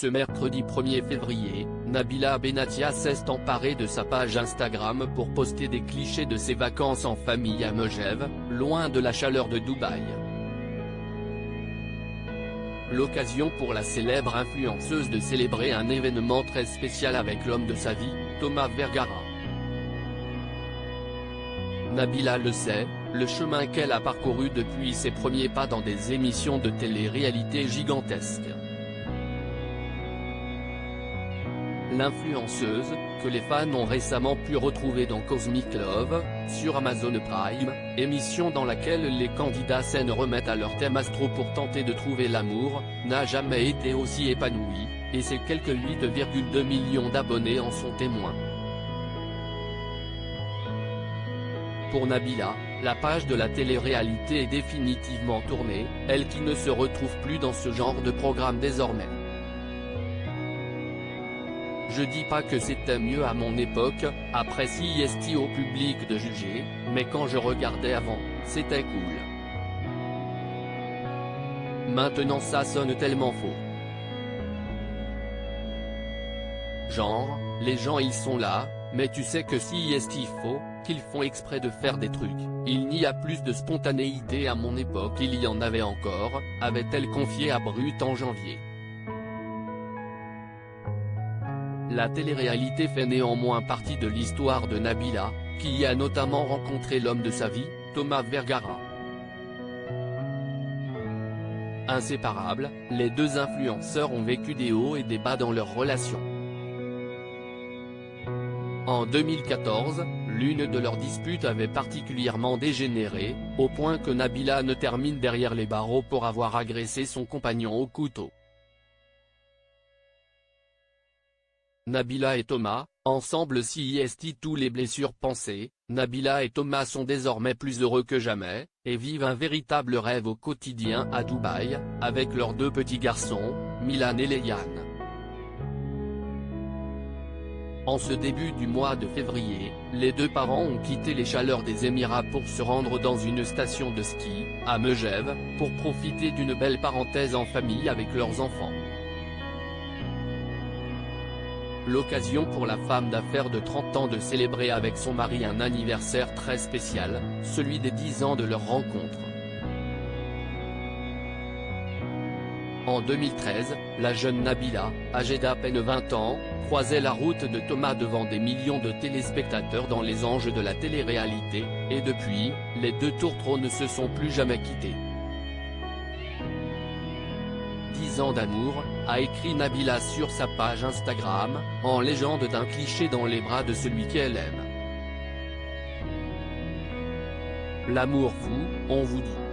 Ce mercredi 1er février, Nabila Benatia s'est emparée de sa page Instagram pour poster des clichés de ses vacances en famille à Megève, loin de la chaleur de Dubaï. L'occasion pour la célèbre influenceuse de célébrer un événement très spécial avec l'homme de sa vie, Thomas Vergara. Nabila le sait, le chemin qu'elle a parcouru depuis ses premiers pas dans des émissions de télé-réalité gigantesques. L'influenceuse, que les fans ont récemment pu retrouver dans Cosmic Love, sur Amazon Prime, émission dans laquelle les candidats scènes remettent à leur thème astro pour tenter de trouver l'amour, n'a jamais été aussi épanouie, et ses quelques 8,2 millions d'abonnés en sont témoins. Pour Nabila, la page de la télé-réalité est définitivement tournée, elle qui ne se retrouve plus dans ce genre de programme désormais. Je dis pas que c'était mieux à mon époque, après CIST au public de juger, mais quand je regardais avant, c'était cool. Maintenant ça sonne tellement faux. Genre, les gens ils sont là, mais tu sais que CIST faux, qu'ils font exprès de faire des trucs. Il n'y a plus de spontanéité à mon époque, il y en avait encore, avait-elle confié à Brut en janvier. La télé-réalité fait néanmoins partie de l'histoire de Nabila, qui y a notamment rencontré l'homme de sa vie, Thomas Vergara. Inséparables, les deux influenceurs ont vécu des hauts et des bas dans leur relation. En 2014, l'une de leurs disputes avait particulièrement dégénéré, au point que Nabila ne termine derrière les barreaux pour avoir agressé son compagnon au couteau. Nabila et Thomas, ensemble CIST tous les blessures passées, Nabila et Thomas sont désormais plus heureux que jamais, et vivent un véritable rêve au quotidien à Dubaï, avec leurs deux petits garçons, Milan et Leyan. En ce début du mois de février, les deux parents ont quitté les chaleurs des Émirats pour se rendre dans une station de ski, à Megève, pour profiter d'une belle parenthèse en famille avec leurs enfants. L'occasion pour la femme d'affaires de 30 ans de célébrer avec son mari un anniversaire très spécial, celui des 10 ans de leur rencontre. En 2013, la jeune Nabila, âgée d'à peine 20 ans, croisait la route de Thomas devant des millions de téléspectateurs dans les anges de la télé-réalité, et depuis, les deux tourtereaux ne se sont plus jamais quittés. 10 ans d'amour, a écrit Nabila sur sa page Instagram, en légende d'un cliché dans les bras de celui qu'elle aime. L'amour fou, on vous dit.